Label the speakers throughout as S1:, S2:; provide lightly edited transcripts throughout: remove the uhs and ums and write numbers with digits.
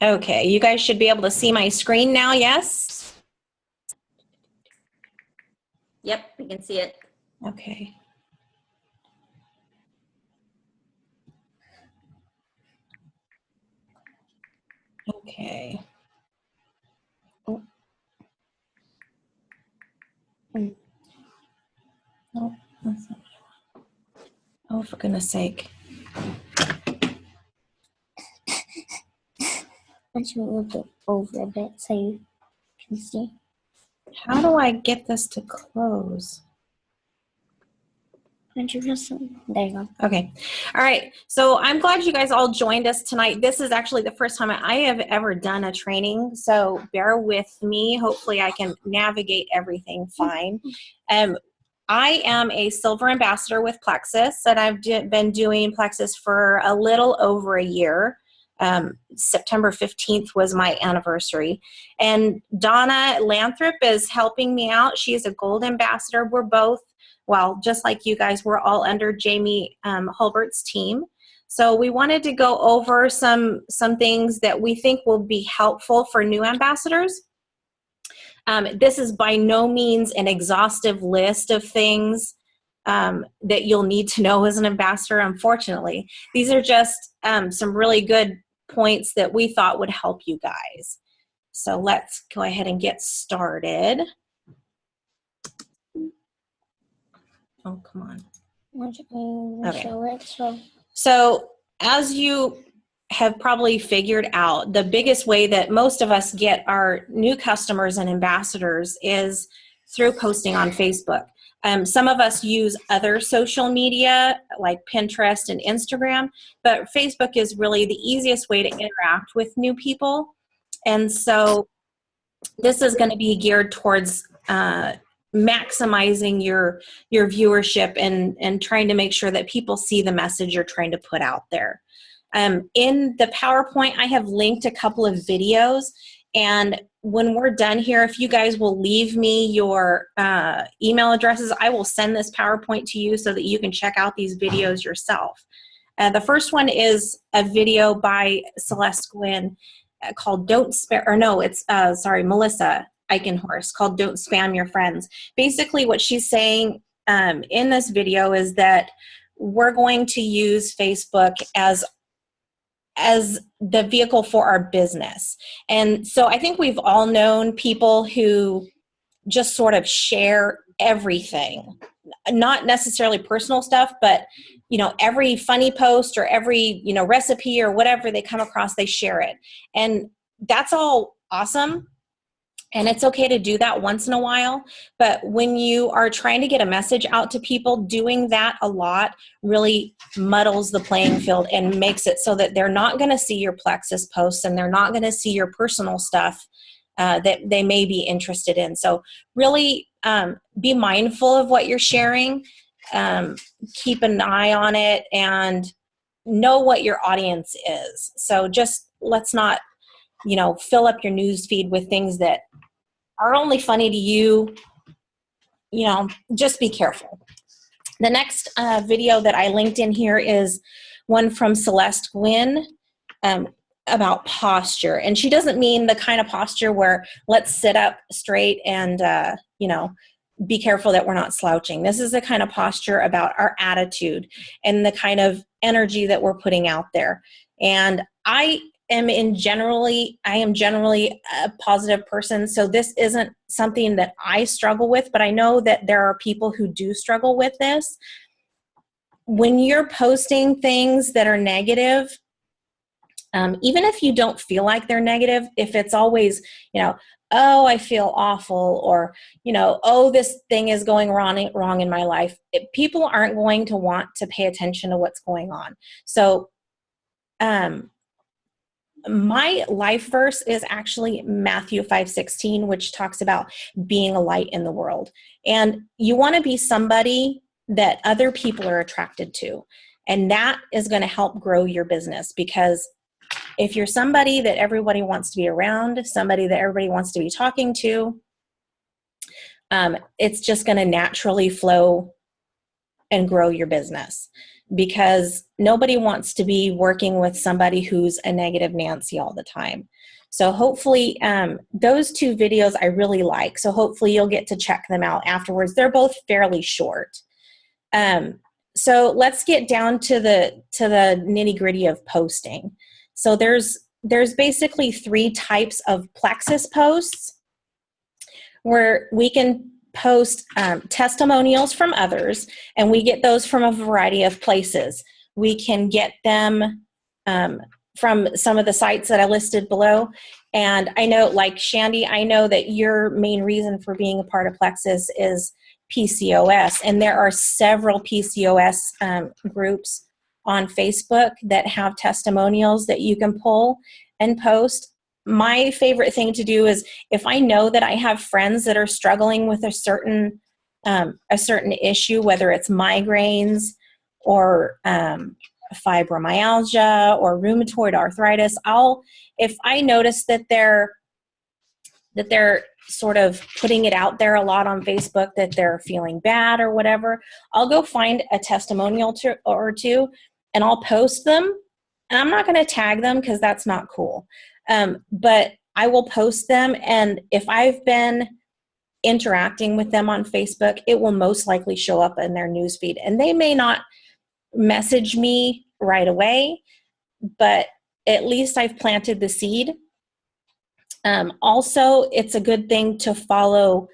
S1: Okay, you guys should be able to see my screen now, yes?
S2: Yep, we can see it.
S1: Okay. Okay. Oh, no, that's not. Oh, for goodness sake.
S3: Once you move it over a bit so you can see.
S1: How do I get this to close?
S3: There you go.
S1: Okay. All right. So I'm glad you guys all joined us tonight. This is actually the first time I have ever done a training, so bear with me. Hopefully I can navigate everything fine. I am a silver ambassador with Plexus, and I've been doing Plexus for a little over a year. September 15th was my anniversary. And Donna Lathrop is helping me out. She is a gold ambassador. We're both, well, just like you guys, we're all under Jamie Hulbert's team. So we wanted to go over some things that we think will be helpful for new ambassadors. This is by no means an exhaustive list of things that you'll need to know as an ambassador, unfortunately. These are just some really good points that we thought would help you guys. So let's go ahead and get started. Oh, come on. Okay. So as you have probably figured out, the biggest way that most of us get our new customers and ambassadors is through posting on Facebook. Some of us use other social media like Pinterest and Instagram, but Facebook is really the easiest way to interact with new people. And so this is going to be geared towards maximizing your viewership and trying to make sure that people see the message you're trying to put out there. In the PowerPoint, I have linked a couple of videos, and when we're done here, if you guys will leave me your email addresses, I will send this PowerPoint to you so that you can check out these videos yourself. The first one is a video by Celeste Gwynn called Don't Spare, or no, it's, sorry, Melissa Eichenhorst, called Don't Spam Your Friends. Basically what she's saying in this video is that we're going to use Facebook as the vehicle for our business. And so I think we've all known people who just sort of share everything, not necessarily personal stuff, but you know, every funny post or every, you know, recipe or whatever they come across, they share it. And that's all awesome. And it's okay to do that once in a while, but when you are trying to get a message out to people, doing that a lot really muddles the playing field and makes it so that they're not going to see your Plexus posts and they're not going to see your personal stuff that they may be interested in. So really be mindful of what you're sharing, keep an eye on it, and know what your audience is. So just let's not, you know, fill up your news feed with things that are only funny to you. You know, just be careful. The next video that I linked in here is one from Celeste Gwynn about posture. And she doesn't mean the kind of posture where let's sit up straight and, you know, be careful that we're not slouching. This is the kind of posture about our attitude and the kind of energy that we're putting out there. And I am generally a positive person, so this isn't something that I struggle with, but I know that there are people who do struggle with this. When you're posting things that are negative, even if you don't feel like they're negative, if it's always, you know, oh, I feel awful, or, you know, oh, this thing is going wrong in my life, people aren't going to want to pay attention to what's going on. So, my life verse is actually Matthew 5:16, which talks about being a light in the world. And you want to be somebody that other people are attracted to. And that is going to help grow your business, because if you're somebody that everybody wants to be around, somebody that everybody wants to be talking to, it's just going to naturally flow and grow your business, because nobody wants to be working with somebody who's a negative Nancy all the time. So hopefully those two videos I really like. So hopefully you'll get to check them out afterwards. They're both fairly short. So let's get down to the nitty gritty of posting. So there's basically 3 types of Plexus posts, where we can post testimonials from others, and we get those from a variety of places. We can get them from some of the sites that I listed below. And I know, like Shandy, I know that your main reason for being a part of Plexus is PCOS, and there are several PCOS groups on Facebook that have testimonials that you can pull and post. My favorite thing to do is, if I know that I have friends that are struggling with a certain issue, whether it's migraines or fibromyalgia or rheumatoid arthritis, if I notice that they're sort of putting it out there a lot on Facebook, that they're feeling bad or whatever, I'll go find a testimonial or two, and I'll post them. And I'm not going to tag them because that's not cool. But I will post them, and if I've been interacting with them on Facebook, it will most likely show up in their newsfeed. And they may not message me right away, but at least I've planted the seed. Also, it's a good thing to follow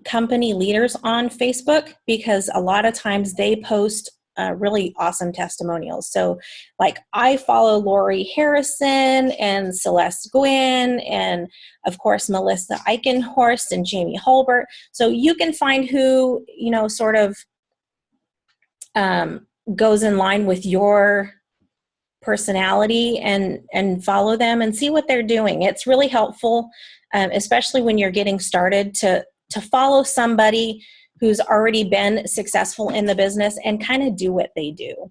S1: company leaders on Facebook, because a lot of times they post really awesome testimonials. So like, I follow Lori Harrison and Celeste Gwynn, and of course Melissa Eichenhorst and Jamie Holbert. So you can find who, sort of goes in line with your personality, and follow them and see what they're doing. It's really helpful, especially when you're getting started, to follow somebody who's already been successful in the business and kind of do what they do.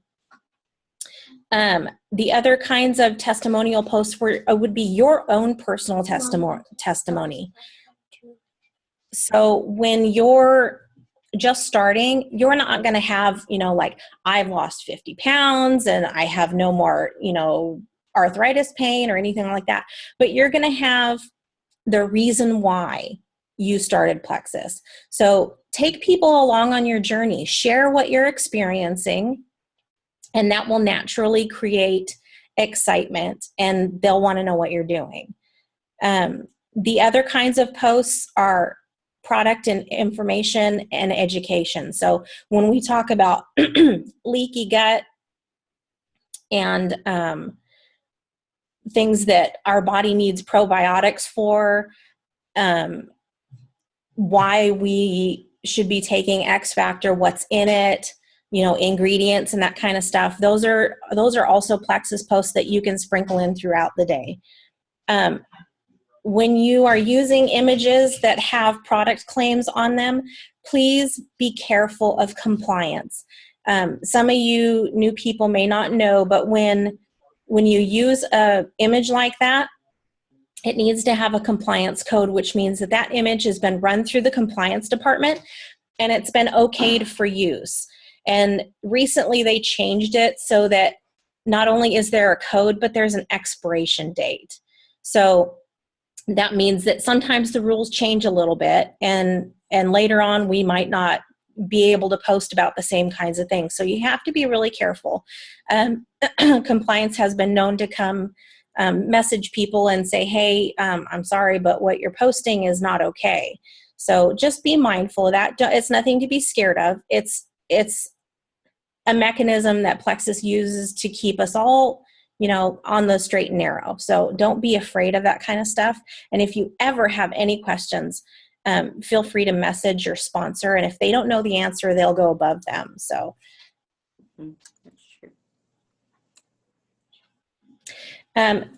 S1: The other kinds of testimonial posts would be your own personal testimony. So when you're just starting, you're not going to have, like, I've lost 50 pounds and I have no more, arthritis pain or anything like that. But you're going to have the reason why you started Plexus. So take people along on your journey, share what you're experiencing, and that will naturally create excitement, and they'll want to know what you're doing. The other kinds of posts are product and information and education. So when we talk about leaky gut and things that our body needs probiotics for, why we should be taking X Factor, what's in it, ingredients and that kind of stuff. Those are also Plexus posts that you can sprinkle in throughout the day. When you are using images that have product claims on them, please be careful of compliance. Some of you new people may not know, but when you use an image like that, it needs to have a compliance code, which means that image has been run through the compliance department and it's been okayed for use. And recently they changed it so that not only is there a code, but there's an expiration date. So that means that sometimes the rules change a little bit, and later on we might not be able to post about the same kinds of things. So you have to be really careful. Compliance has been known to come message people and say, hey, I'm sorry, but what you're posting is not okay. So just be mindful of that. It's nothing to be scared of. It's a mechanism that Plexus uses to keep us all, on the straight and narrow. So don't be afraid of that kind of stuff. And if you ever have any questions, feel free to message your sponsor. And if they don't know the answer, they'll go above them. So.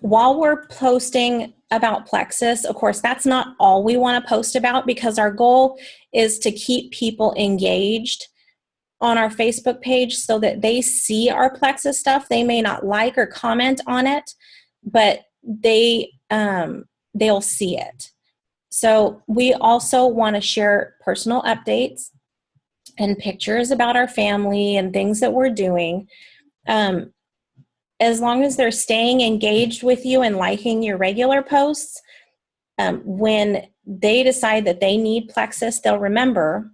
S1: While we're posting about Plexus, of course, that's not all we want to post about, because our goal is to keep people engaged on our Facebook page so that they see our Plexus stuff. They may not like or comment on it, but they'll see it. So we also want to share personal updates. and pictures about our family and things that we're doing, as long as they're staying engaged with you and liking your regular posts, when they decide that they need Plexus, they'll remember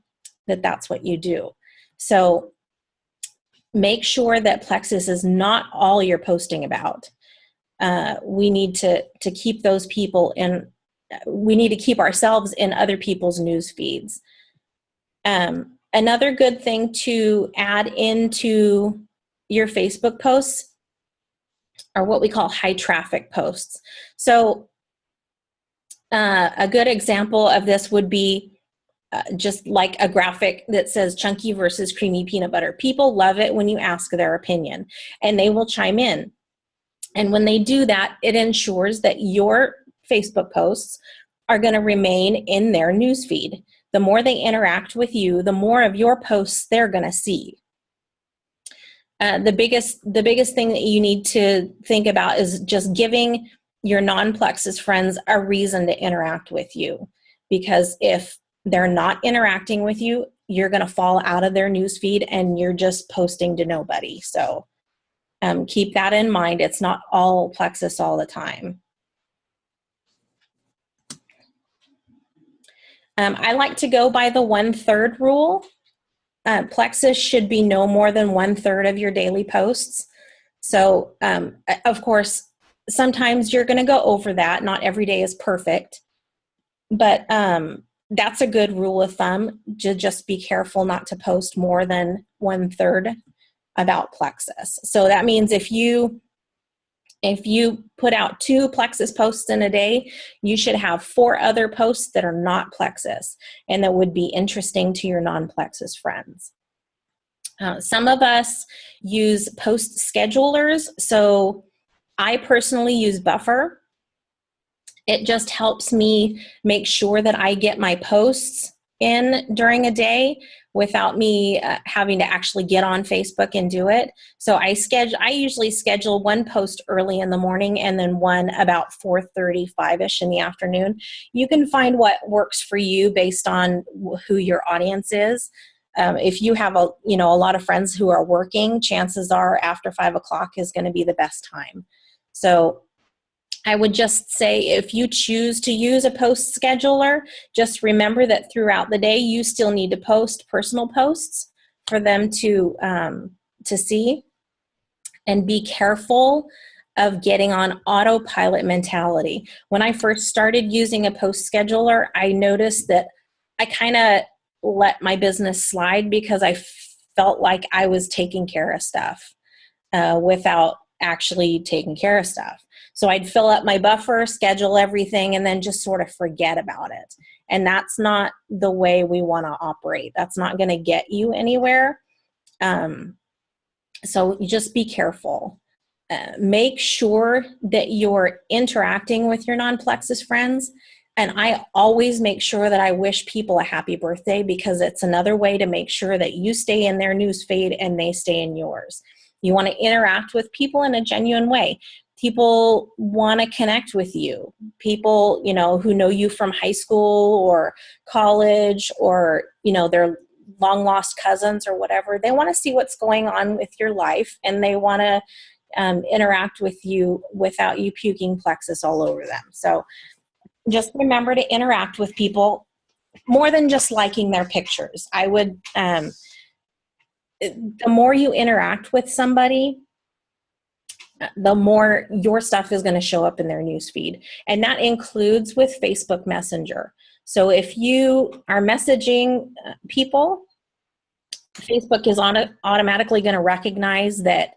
S1: that that's what you do. So make sure that Plexus is not all you're posting about. We need to keep those people in, we need to keep ourselves in other people's news feeds. Another good thing to add into your Facebook posts are what we call high traffic posts. So a good example of this would be just like a graphic that says chunky versus creamy peanut butter. People love it when you ask their opinion, and they will chime in. And when they do that, it ensures that your Facebook posts are going to remain in their newsfeed. The more they interact with you, the more of your posts they're going to see. The biggest thing that you need to think about is just giving your non-Plexus friends a reason to interact with you. Because if they're not interacting with you, you're going to fall out of their newsfeed and you're just posting to nobody. So keep that in mind. It's not all Plexus all the time. I like to go by the 1/3 rule. Plexus should be no more than 1/3 of your daily posts. So, of course, sometimes you're going to go over that. Not every day is perfect, but that's a good rule of thumb. Just be careful not to post more than 1/3 about Plexus. So that means if you put out 2 Plexus posts in a day, you should have 4 other posts that are not Plexus and that would be interesting to your non-Plexus friends. Some of us use post schedulers. So I personally use Buffer. It just helps me make sure that I get my posts in during a day without me having to actually get on Facebook and do it. So I usually schedule one post early in the morning and then one about 4:35ish in the afternoon. You can find what works for you based on who your audience is. If you have a lot of friends who are working, chances are after 5 o'clock is going to be the best time. So I would just say if you choose to use a post scheduler, just remember that throughout the day you still need to post personal posts for them to see, and be careful of getting on autopilot mentality. When I first started using a post scheduler, I noticed that I kind of let my business slide because I felt like I was taking care of stuff without actually taking care of stuff. So I'd fill up my buffer, schedule everything, and then just sort of forget about it. And that's not the way we want to operate. That's not going to get you anywhere. So you just be careful. Make sure that you're interacting with your non-Plexus friends. And I always make sure that I wish people a happy birthday, because it's another way to make sure that you stay in their news feed and they stay in yours. You want to interact with people in a genuine way. People want to connect with you. People, who know you from high school or college, or, they're long lost cousins or whatever. They want to see what's going on with your life, and they want to interact with you without you puking Plexus all over them. So just remember to interact with people more than just liking their pictures. I would, the more you interact with somebody, the more your stuff is going to show up in their newsfeed. And that includes with Facebook Messenger. So if you are messaging people, Facebook is automatically going to recognize that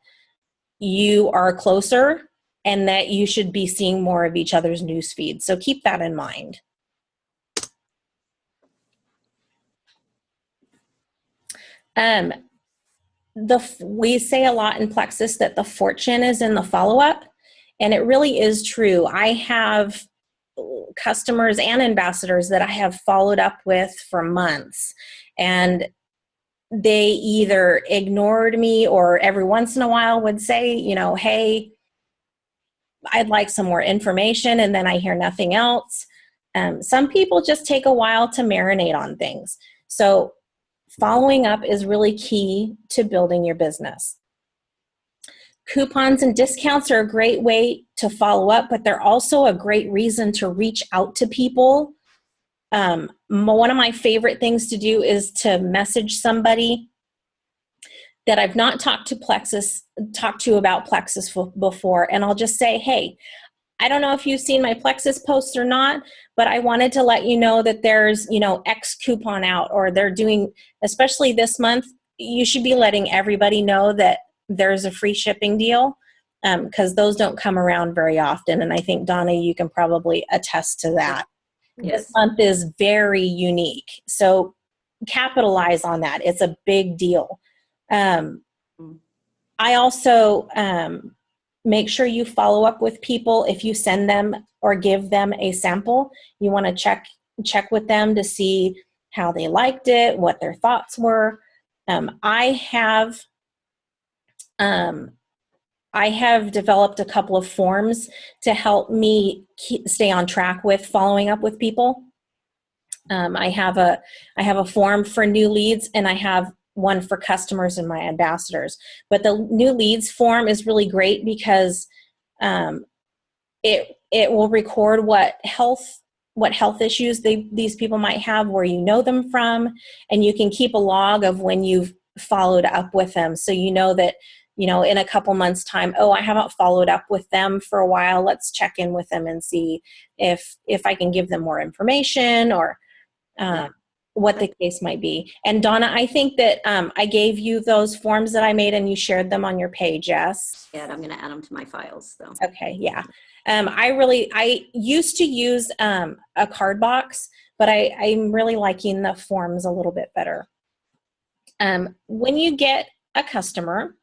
S1: you are closer and that you should be seeing more of each other's newsfeed. So keep that in mind. We say a lot in Plexus that the fortune is in the follow-up, and it really is true. I have customers and ambassadors that I have followed up with for months, and they either ignored me or every once in a while would say, hey, I'd like some more information, and then I hear nothing else. Some people just take a while to marinate on things. So Following up is really key to building your business. Coupons and discounts are a great way to follow up, but they're also a great reason to reach out to people. One of my favorite things to do is to message somebody that I've not talked to about Plexus before, and I'll just say, hey, I don't know if you've seen my Plexus posts or not, but I wanted to let you know that there's, X coupon out, or they're doing, especially this month, you should be letting everybody know that there's a free shipping deal, because those don't come around very often. And I think, Donna, you can probably attest to that.
S2: Yes.
S1: This month is very unique. So capitalize on that. It's a big deal. I also make sure you follow up with people. If you send them or give them a sample, you want to check with them to see how they liked it, what their thoughts were. I have developed a couple of forms to help me stay on track with following up with people. I have a form for new leads, and I have one for customers and my ambassadors. But the new leads form is really great because it will record what health issues these people might have, where you know them from, and you can keep a log of when you've followed up with them. So you know that, in a couple months' time, I haven't followed up with them for a while. Let's check in with them and see if I can give them more information, or what the case might be. And Donna, I think that I gave you those forms that I made and you shared them on your page, yes?
S2: Yeah, I'm going to add them to my files, though.
S1: Okay, yeah. I used to use a card box, but I'm really liking the forms a little bit better. When you get a customer,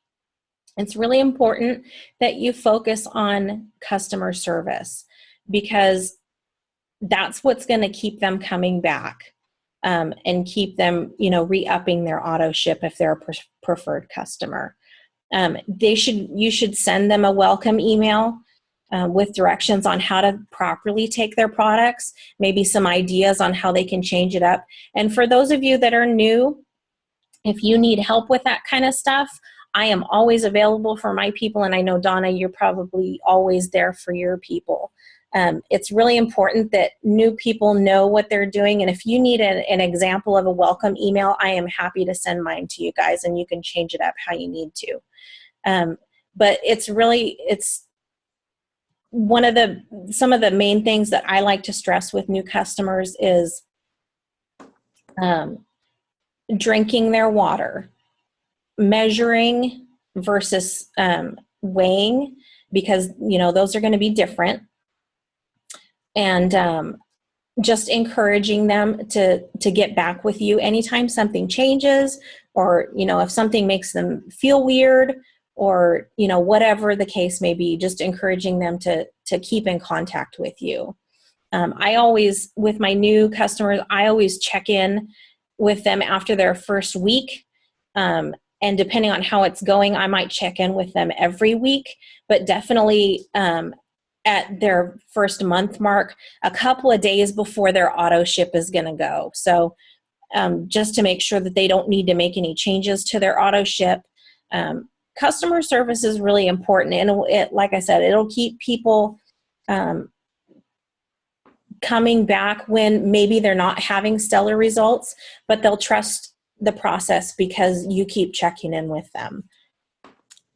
S1: it's really important that you focus on customer service, because that's what's going to keep them coming back, and keep them, re-upping their auto ship if they're a preferred customer. You should send them a welcome email with directions on how to properly take their products, maybe some ideas on how they can change it up. And for those of you that are new, if you need help with that kind of stuff, I am always available for my people, and I know, Donna, you're probably always there for your people. It's really important that new people know what they're doing, and if you need an example of a welcome email, I am happy to send mine to you guys, and you can change it up how you need to. But it's one of some of the main things that I like to stress with new customers is drinking their water, measuring versus weighing, because those are going to be different, and just encouraging them to get back with you anytime something changes, or if something makes them feel weird, or whatever the case may be, just encouraging them to keep in contact with you. With my new customers, I always check in with them after their first week. And depending on how it's going, I might check in with them every week, but definitely at their first month mark, a couple of days before their auto ship is going to go. So just to make sure that they don't need to make any changes to their auto ship. Customer service is really important. And like I said, it'll keep people coming back when maybe they're not having stellar results, but they'll trust the process because you keep checking in with them.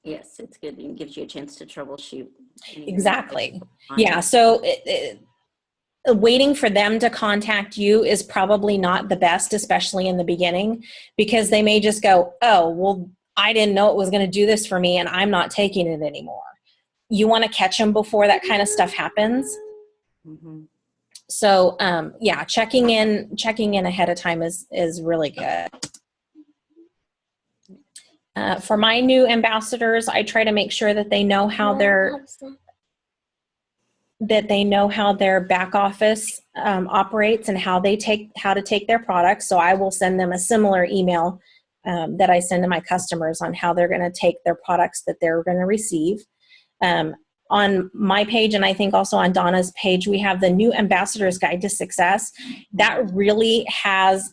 S2: Yes, it's good. It gives you a chance to troubleshoot.
S1: Exactly. Yeah. So waiting for them to contact you is probably not the best, especially in the beginning, because they may just go, oh, well, I didn't know it was going to do this for me, and I'm not taking it anymore. You want to catch them before that kind of stuff happens.
S2: Mm-hmm.
S1: So yeah, checking in ahead of time is really good. For my new ambassadors, I try to make sure that they know how their back office operates and how to take their products. So I will send them a similar email that I send to my customers on how they're going to take their products that they're going to receive. On my page, and I think also on Donna's page, we have the New Ambassador's Guide to Success. That really has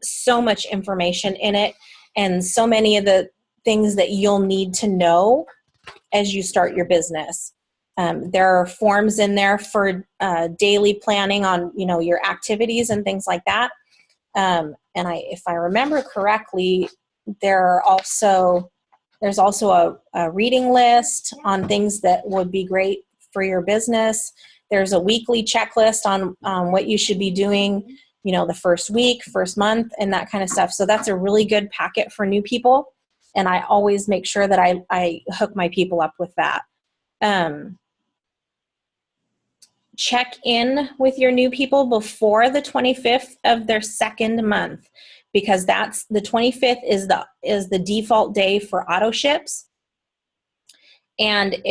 S1: so much information in it and so many of the things that you'll need to know as you start your business. There are forms in there for daily planning on, you know, your activities and things like that. And if I remember correctly, there's also a reading list on things that would be great for your business. There's a weekly checklist on what you should be doing, you know, the first week, first month, and that kind of stuff. So that's a really good packet for new people. And I always make sure that I hook my people up with that. Check in with your new people before the 25th of their second month, because that's the 25th is the default day for auto ships. And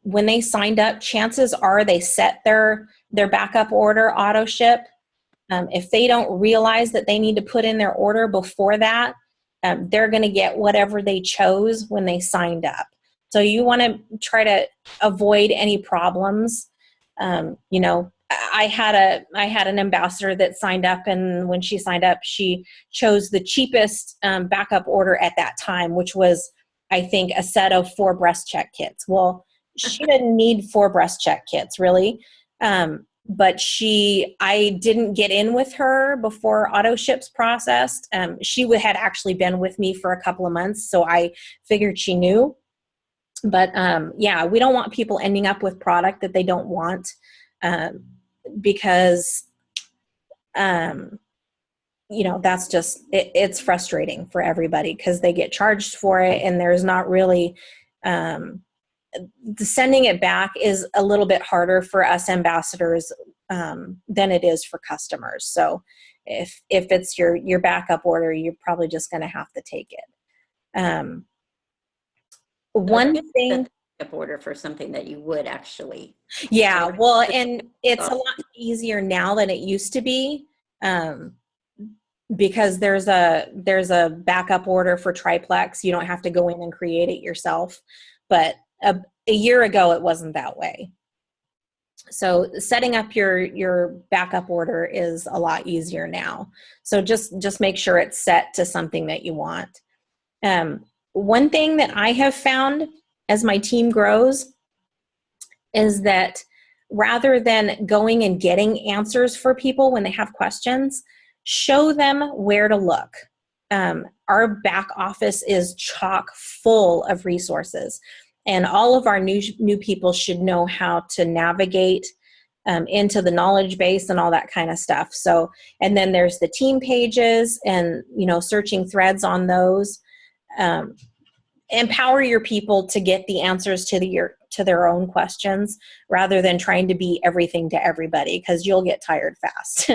S1: when they signed up, chances are they set their backup order auto ship. If they don't realize that they need to put in their order before that, they're going to get whatever they chose when they signed up. So you want to try to avoid any problems. You know, I had an ambassador that signed up, and when she signed up, she chose the cheapest backup order at that time, which was, I think, a set of 4 breast check kits. Well, she didn't need 4 breast check kits, really. But I didn't get in with her before auto ships processed. She had actually been with me for a couple of months, so I figured she knew. But yeah, we don't want people ending up with product that they don't want, because you know, that's just, it's frustrating for everybody because they get charged for it, and there's not really, sending it back is a little bit harder for us ambassadors than it is for customers. So if it's your backup order, you're probably just going to have to take it. One thing,
S2: Backup order for something that you would actually.
S1: yeah, well, and it's a lot easier now than it used to be, because there's a backup order for triplex. You don't have to go in and create it yourself, but a year ago it wasn't that way. So setting up your backup order is a lot easier now. So just make sure it's set to something that you want. One thing that I have found as my team grows is that rather than going and getting answers for people when they have questions, show them where to look. Our back office is chock full of resources, and all of our new people should know how to navigate into the knowledge base and all that kind of stuff. So, and then there's the team pages and, you know, searching threads on those. Empower your people to get the answers to their own questions rather than trying to be everything to everybody, because you'll get tired fast.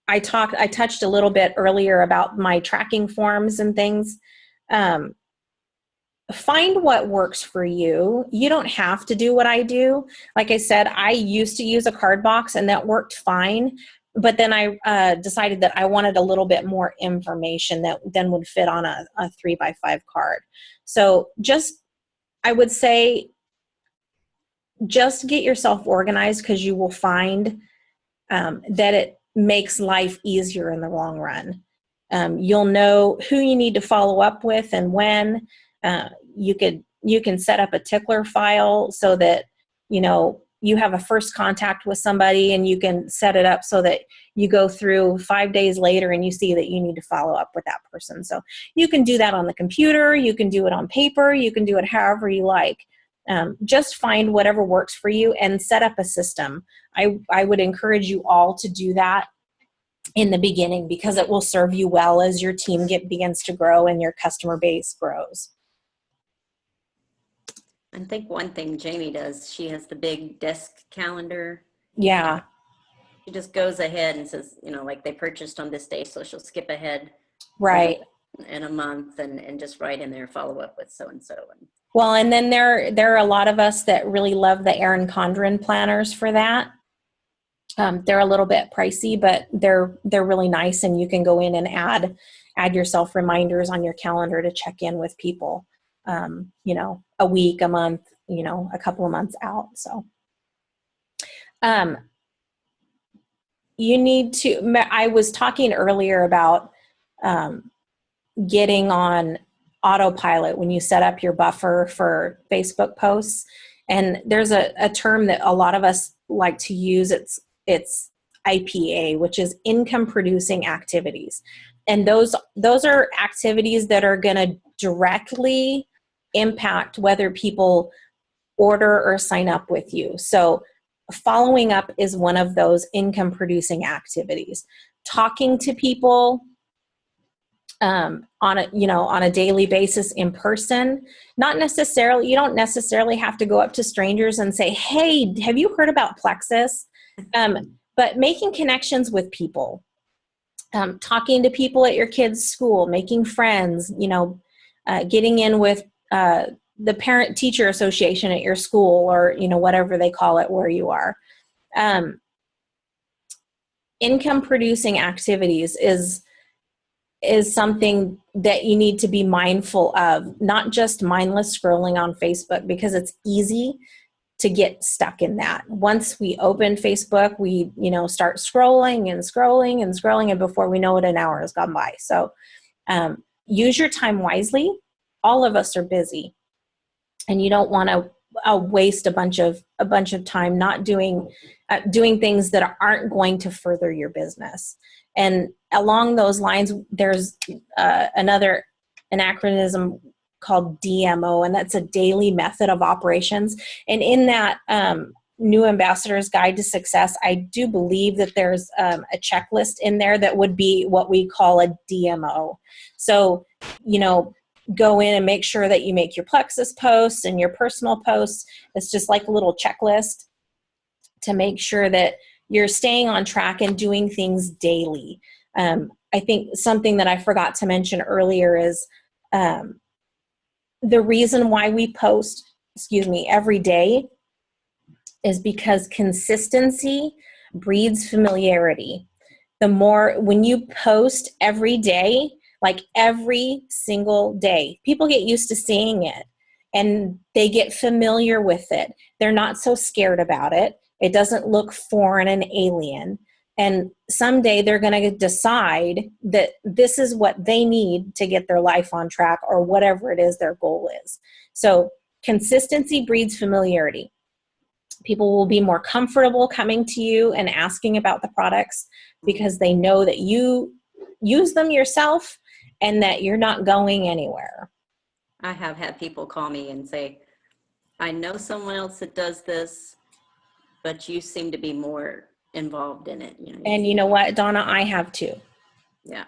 S1: I touched a little bit earlier about my tracking forms and things. Find what works for you. You don't have to do what I do. Like I said, I used to use a card box and that worked fine. But then I decided that I wanted a little bit more information that then would fit on a 3x5 card. So I would say, just get yourself organized, because you will find that it makes life easier in the long run. You'll know who you need to follow up with and when. You can set up a tickler file so that, you know, you have a first contact with somebody, and you can set it up so that you go through 5 days later and you see that you need to follow up with that person. So you can do that on the computer, you can do it on paper, you can do it however you like. Just find whatever works for you and set up a system. I would encourage you all to do that in the beginning, because it will serve you well as your team begins to grow and your customer base grows.
S2: I think one thing Jamie does, she has the big desk calendar.
S1: Yeah.
S2: She just goes ahead and says, you know, like they purchased on this day, so she'll skip ahead.
S1: Right.
S2: In a month and just write in there, follow up with so-and-so.
S1: Well, and then there are a lot of us that really love the Erin Condren planners for that. They're a little bit pricey, but they're really nice, and you can go in and add yourself reminders on your calendar to check in with people. You know, a week, a month, you know, a couple of months out. So, you need to, I was talking earlier about getting on autopilot when you set up your buffer for Facebook posts. And there's a term that a lot of us like to use. It's IPA, which is income producing activities. And those are activities that are going to directly impact whether people order or sign up with you. So following up is one of those income producing activities. Talking to people on a daily basis in person. Not necessarily, you don't necessarily have to go up to strangers and say, hey, have you heard about Plexus? But making connections with people, talking to people at your kids' school, making friends, getting in with the parent teacher association at your school, or, whatever they call it where you are. Income producing activities is something that you need to be mindful of, not just mindless scrolling on Facebook, because it's easy to get stuck in that. Once we open Facebook, we, start scrolling and scrolling and scrolling, and before we know it, an hour has gone by. So use your time wisely. All of us are busy, and you don't want to waste a bunch of time not doing things that aren't going to further your business. And along those lines, there's an acronym called DMO, and that's a daily method of operations. And in that New Ambassador's Guide to Success, I do believe that there's a checklist in there that would be what we call a DMO. So, go in and make sure that you make your Plexus posts and your personal posts. It's just like a little checklist to make sure that you're staying on track and doing things daily. I think something that I forgot to mention earlier is the reason why we post, every day is because consistency breeds familiarity. When you post every day, like every single day, people get used to seeing it and they get familiar with it. They're not so scared about it. It doesn't look foreign and alien. And someday they're going to decide that this is what they need to get their life on track, or whatever it is their goal is. So consistency breeds familiarity. People will be more comfortable coming to you and asking about the products because they know that you use them yourself and that you're not going anywhere.
S2: I have had people call me and say, I know someone else that does this, but you seem to be more involved in it.
S1: And you know what, Donna, I have too.
S2: Yeah.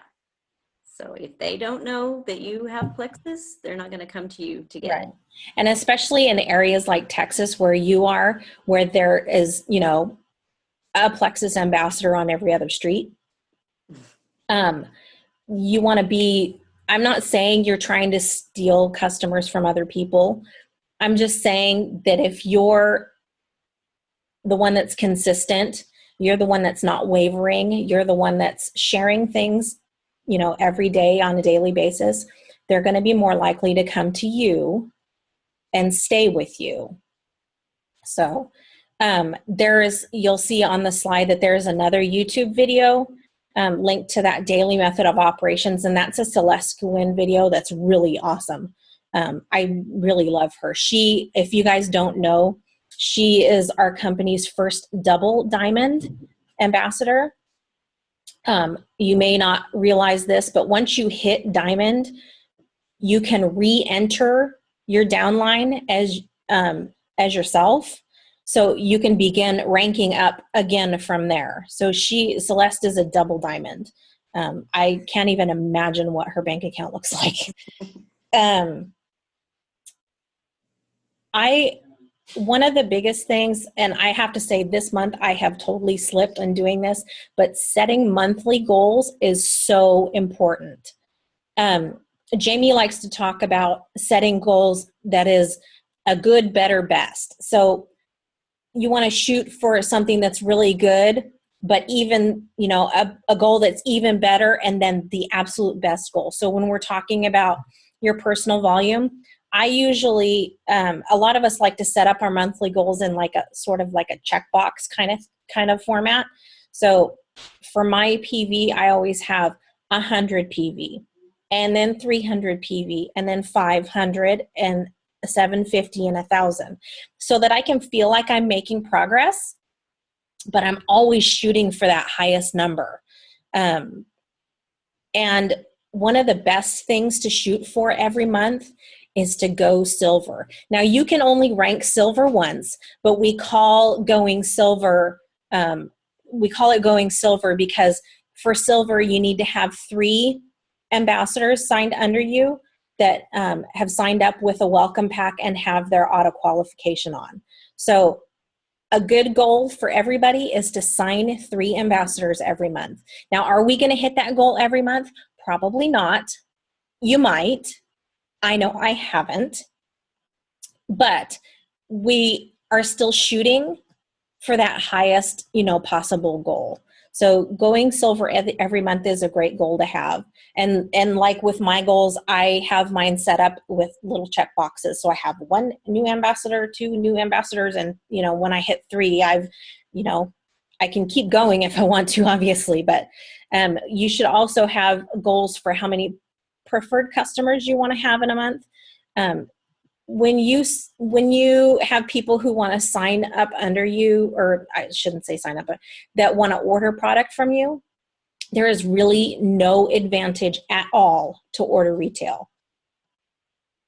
S2: So if they don't know that you have Plexus, they're not going to come to you to get it.
S1: And especially in areas like Texas where you are, where there is, a Plexus ambassador on every other street. You want to be, I'm not saying you're trying to steal customers from other people. I'm just saying that if you're the one that's consistent, you're the one that's not wavering, you're the one that's sharing things, every day on a daily basis, they're going to be more likely to come to you and stay with you. So you'll see on the slide that there's another YouTube video linked to that daily method of operations, and that's a Celeste Gwynn video that's really awesome. I really love her. If you guys don't know, she is our company's first double diamond ambassador. You may not realize this, but once you hit diamond, you can re-enter your downline as yourself. So you can begin ranking up again from there. So Celeste is a double diamond. I can't even imagine what her bank account looks like. One of the biggest things, and I have to say this month I have totally slipped on doing this, but setting monthly goals is so important. Jamie likes to talk about setting goals that is a good, better, best. So you want to shoot for something that's really good, but even, a goal that's even better, and then the absolute best goal. So when we're talking about your personal volume, I usually, a lot of us like to set up our monthly goals in like a sort of like a checkbox kind of format. So for my PV, I always have 100 PV, and then 300 PV, and then 500, and 750, and 1,000, so that I can feel like I'm making progress, but I'm always shooting for that highest number. And one of the best things to shoot for every month is to go silver. Now, you can only rank silver once, but we call going silver, we call it going silver because for silver, you need to have 3 ambassadors signed under you that have signed up with a welcome pack and have their auto qualification on. So a good goal for everybody is to sign 3 ambassadors every month. Now, are we going to hit that goal every month? Probably not. You might. I know I haven't. But we are still shooting for that highest, possible goal. So going silver every month is a great goal to have. And like with my goals, I have mine set up with little check boxes. So I have 1 new ambassador, 2 new ambassadors, and when I hit 3, I can keep going if I want to, obviously. But you should also have goals for how many preferred customers you want to have in a month. When you have people who want to sign up under you, or I shouldn't say sign up, but that want to order product from you, there is really no advantage at all to order retail.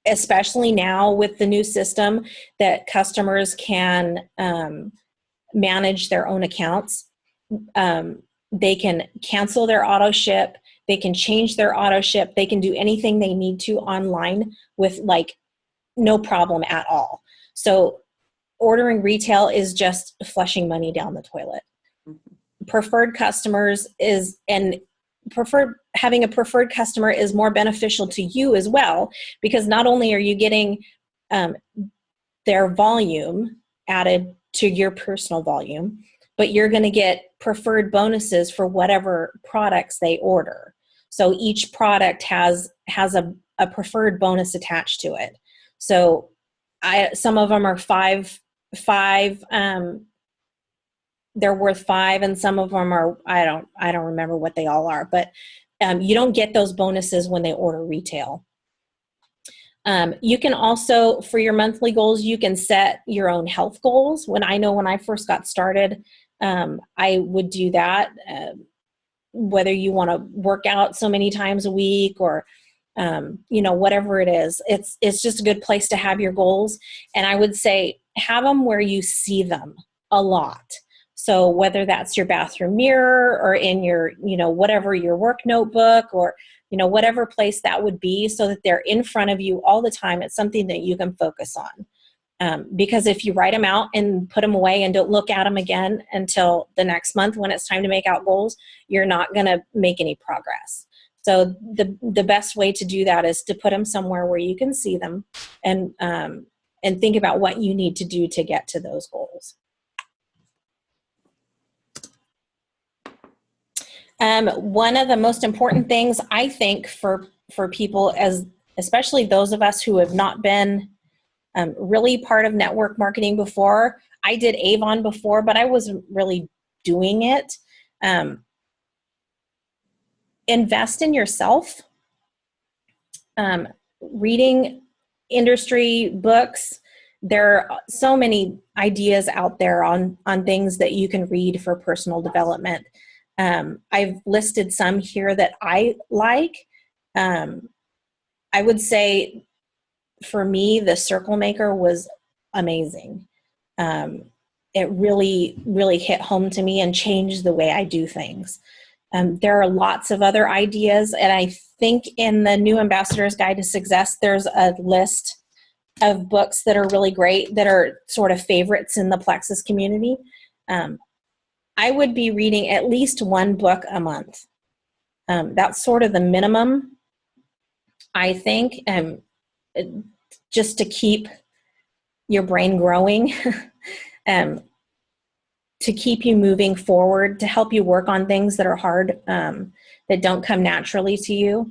S1: Especially now with the new system that customers can manage their own accounts. They can cancel their auto ship. They can change their auto ship. They can do anything they need to online with no problem at all. So ordering retail is just flushing money down the toilet. Preferred customers having a preferred customer is more beneficial to you as well, because not only are you getting their volume added to your personal volume, but you're going to get preferred bonuses for whatever products they order. So each product has a preferred bonus attached to it. So some of them are five, they're worth 5, and some of them are, I don't remember what they all are, but you don't get those bonuses when they order retail. You can also, for your monthly goals, you can set your own health goals. When I first got started, I would do that, whether you want to work out so many times a week or whatever it is. It's just a good place to have your goals. And I would say have them where you see them a lot. So whether that's your bathroom mirror or in your, whatever, your work notebook, or, whatever place that would be, so that they're in front of you all the time. It's something that you can focus on. Because if you write them out and put them away and don't look at them again until the next month when it's time to make out goals, you're not going to make any progress. So the best way to do that is to put them somewhere where you can see them and think about what you need to do to get to those goals. One of the most important things I think for people, especially those of us who have not been really part of network marketing before. I did Avon before, but I wasn't really doing it. Invest in yourself. Reading industry books. There are so many ideas out there on things that you can read for personal development. I've listed some here that I like. I would say for me, the Circle Maker was amazing. It really, really hit home to me and changed the way I do things. There are lots of other ideas, and I think in the New Ambassador's Guide to Success, there's a list of books that are really great that are sort of favorites in the Plexus community. I would be reading at least 1 book a month. That's sort of the minimum, I think, just to keep your brain growing, to keep you moving forward, to help you work on things that are hard, that don't come naturally to you.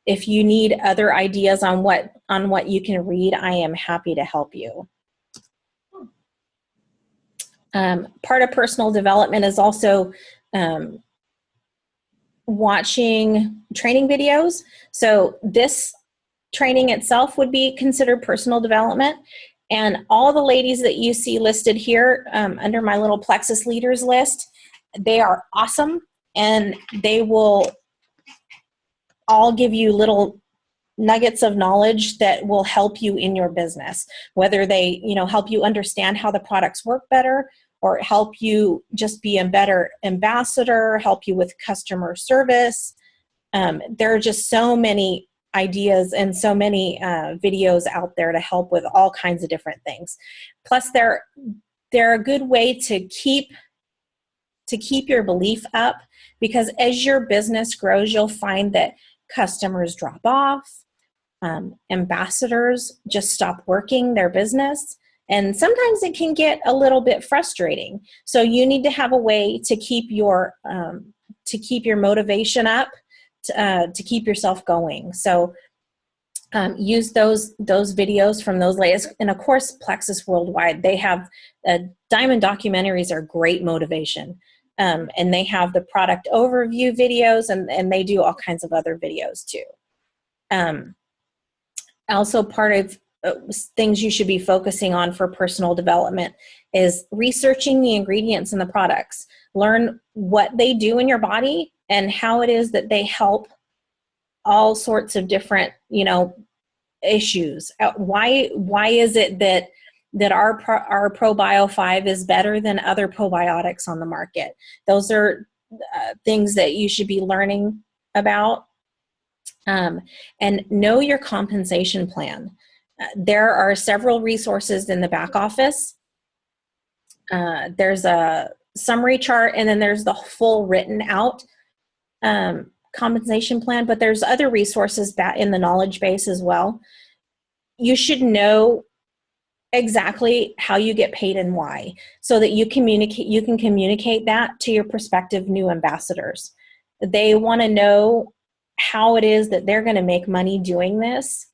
S1: If you need other ideas on what you can read, I am happy to help you. Part of personal development is also watching training videos. So this training itself would be considered personal development. And all the ladies that you see listed here under my little Plexus leaders list, they are awesome, and they will all give you little nuggets of knowledge that will help you in your business, whether they, help you understand how the products work better, or help you just be a better ambassador, help you with customer service. There are just so many ideas and so many videos out there to help with all kinds of different things. Plus, they're a good way to keep your belief up, because as your business grows, you'll find that customers drop off, ambassadors just stop working their business, and sometimes it can get a little bit frustrating. So you need to have a way to keep your motivation up, to keep yourself going. So use those videos from those latest, and of course Plexus Worldwide, they have Diamond documentaries are great motivation, and they have the product overview videos, and they do all kinds of other videos too. Also, part of things you should be focusing on for personal development is researching the ingredients in the products. Learn what they do in your body and how it is that they help all sorts of different, issues. Why is it that our ProBio 5 is better than other probiotics on the market? Those are things that you should be learning about. And know your compensation plan. There are several resources in the back office. There's a summary chart, and then there's the full written out compensation plan, but there's other resources that in the knowledge base as well. You should know exactly how you get paid and why, so that you can communicate that to your prospective new ambassadors. They want to know how it is that they're going to make money doing this,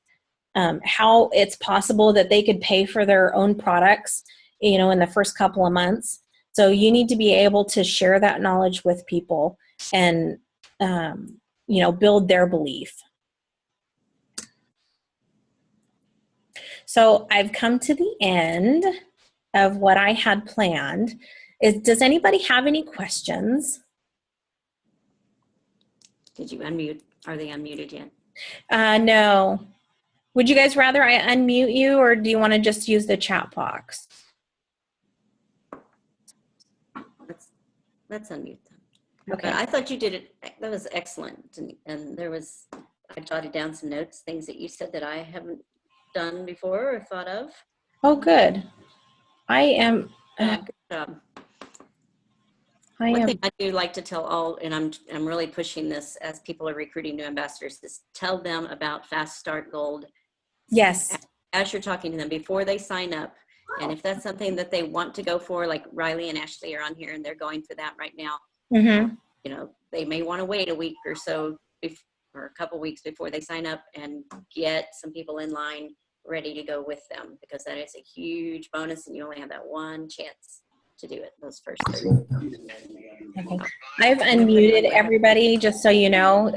S1: how it's possible that they could pay for their own products, in the first couple of months. So you need to be able to share that knowledge with people and, build their belief. So I've come to the end of what I had planned. Does anybody have any questions?
S2: Did you unmute? Are they unmuted yet?
S1: No. Would you guys rather I unmute you, or do you want to just use the chat box?
S2: Let's unmute them.
S1: Okay.
S2: But I thought you did it. That was excellent. And I jotted down some notes, things that you said that I haven't done before or thought of.
S1: Oh, good. I am.
S2: Good job. One thing I do like to tell all, and I'm really pushing this as people are recruiting new ambassadors, is tell them about Fast Start Gold.
S1: Yes.
S2: As you're talking to them before they sign up. And if that's something that they want to go for, like Riley and Ashley are on here and they're going for that right now.
S1: Mm-hmm.
S2: They may want to wait a week or so or a couple weeks before they sign up and get some people in line ready to go with them, because that is a huge bonus and you only have that one chance to do it those first 30.
S1: Okay. I've unmuted everybody, just so you know.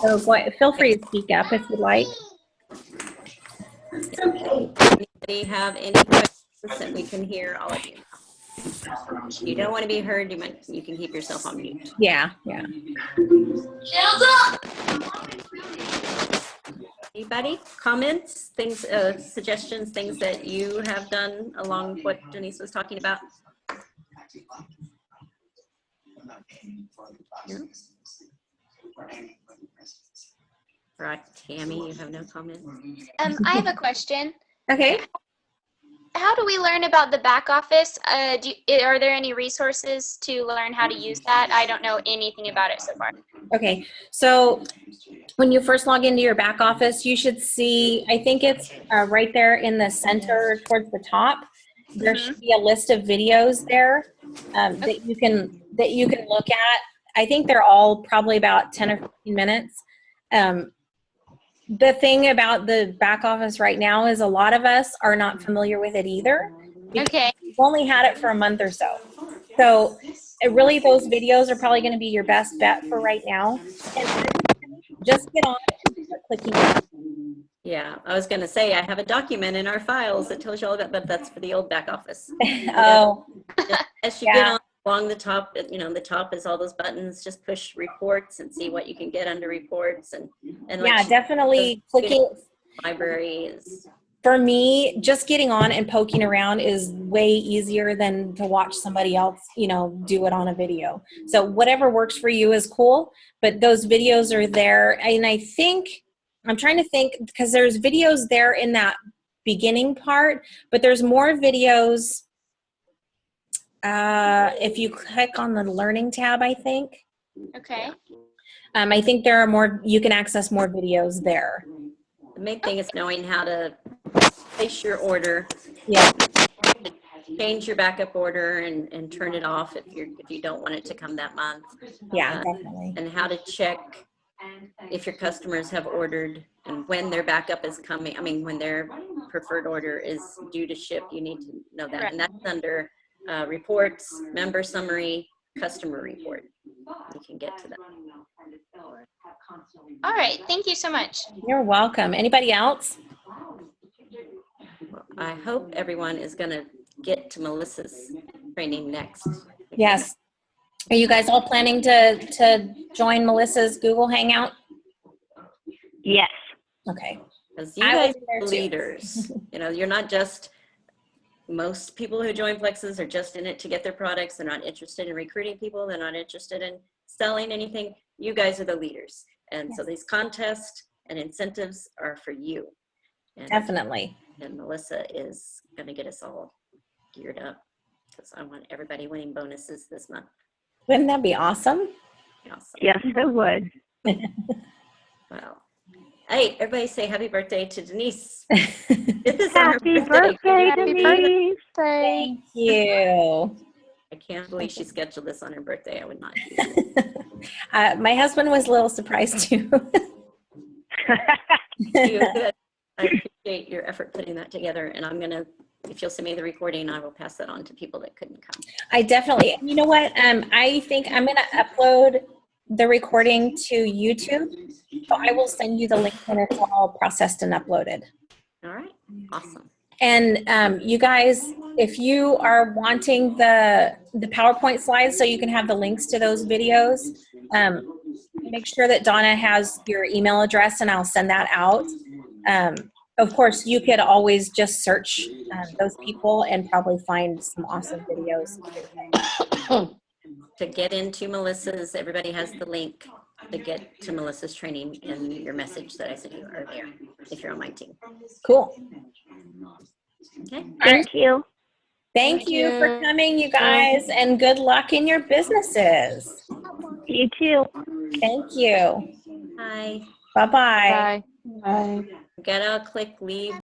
S1: So feel free to speak up if you'd like.
S2: Anybody have any questions that we can hear all of you? If you don't want to be heard, you can keep yourself on mute.
S1: Yeah.
S2: Anybody? Comments, things, suggestions, things that you have done along what Denise was talking about? No? Right, Tammy, you have no comment?
S4: I have a question.
S1: Okay.
S4: How do we learn about the back office? Are there any resources to learn how to use that? I don't know anything about it so far.
S1: Okay. So when you first log into your back office, you should see, I think it's right there in the center towards the top. There should be a list of videos there that you can look at. I think they're all probably about 10 or 15 minutes. The thing about the back office right now is a lot of us are not familiar with it either.
S4: Okay.
S1: We've only had it for a month or so. So really those videos are probably going to be your best bet for right now. And just get on and start clicking.
S2: Yeah, I was going to say, I have a document in our files that tells you all about, but that's for the old back office.
S1: Oh,
S2: As you get on along the top, the top is all those buttons. Just push reports and see what you can get under reports. And
S1: yeah, definitely clicking.
S2: Library is.
S1: For me, just getting on and poking around is way easier than to watch somebody else, do it on a video. So whatever works for you is cool, but those videos are there. And I think, I'm trying to think, because there's videos there in that beginning part, but there's more videos. If you click on the learning tab, I think.
S4: Okay.
S1: I think there are more, you can access more videos there.
S2: The main thing is knowing how to place your order.
S1: Yeah.
S2: Change your backup order and turn it off if you don't want it to come that month.
S1: Yeah, definitely.
S2: And how to check if your customers have ordered and when their backup is coming. I mean, when their preferred order is due to ship, you need to know that.
S4: Correct.
S2: And that's under reports, member summary, customer report. You can get to that.
S4: All right. Thank you so much.
S1: You're welcome. Anybody else?
S2: Well, I hope everyone is going to get to Melissa's training next.
S1: Yes. Are you guys all planning to join Melissa's Google Hangout?
S3: Yes.
S1: Okay.
S2: Because you
S1: I will
S2: guys
S1: be there
S2: are
S1: too.
S2: leaders. You're not just, most people who join Plexus are just in it to get their products. They're not interested in recruiting people. They're not interested in selling anything. You guys are the leaders. And so these contests and incentives are for you. And,
S1: Definitely.
S2: and Melissa is going to get us all geared up because I want everybody winning bonuses this month.
S1: Wouldn't that be awesome?
S2: Awesome.
S3: Yes, it would.
S2: Well, hey, everybody say happy birthday to Denise. It is on her
S3: Happy birthday,
S4: Happy
S3: Denise.
S1: Thank you.
S2: I can't believe she scheduled this on her birthday. I would not do that.
S1: My husband was a little surprised too.
S2: You good. I appreciate your effort putting that together. And I'm going to, if you'll send me the recording, I will pass that on to people that couldn't come.
S1: I definitely, you know what? I think I'm going to upload the recording to YouTube. So I will send you the link when it's all processed and uploaded.
S2: All right. Awesome.
S1: And you guys, if you are wanting the PowerPoint slides so you can have the links to those videos, make sure that Donna has your email address and I'll send that out. Of course, you could always just search those people and probably find some awesome videos.
S2: To get into Melissa's, everybody has the link to get to Melissa's training in your message that I sent you earlier, if you're on my team.
S1: Cool.
S2: Okay.
S3: Thank you.
S1: Thank you for coming, you guys, and good luck in your businesses.
S3: You too.
S1: Thank you.
S2: Hi.
S1: Bye-bye.
S5: Bye.
S2: Gotta click leave.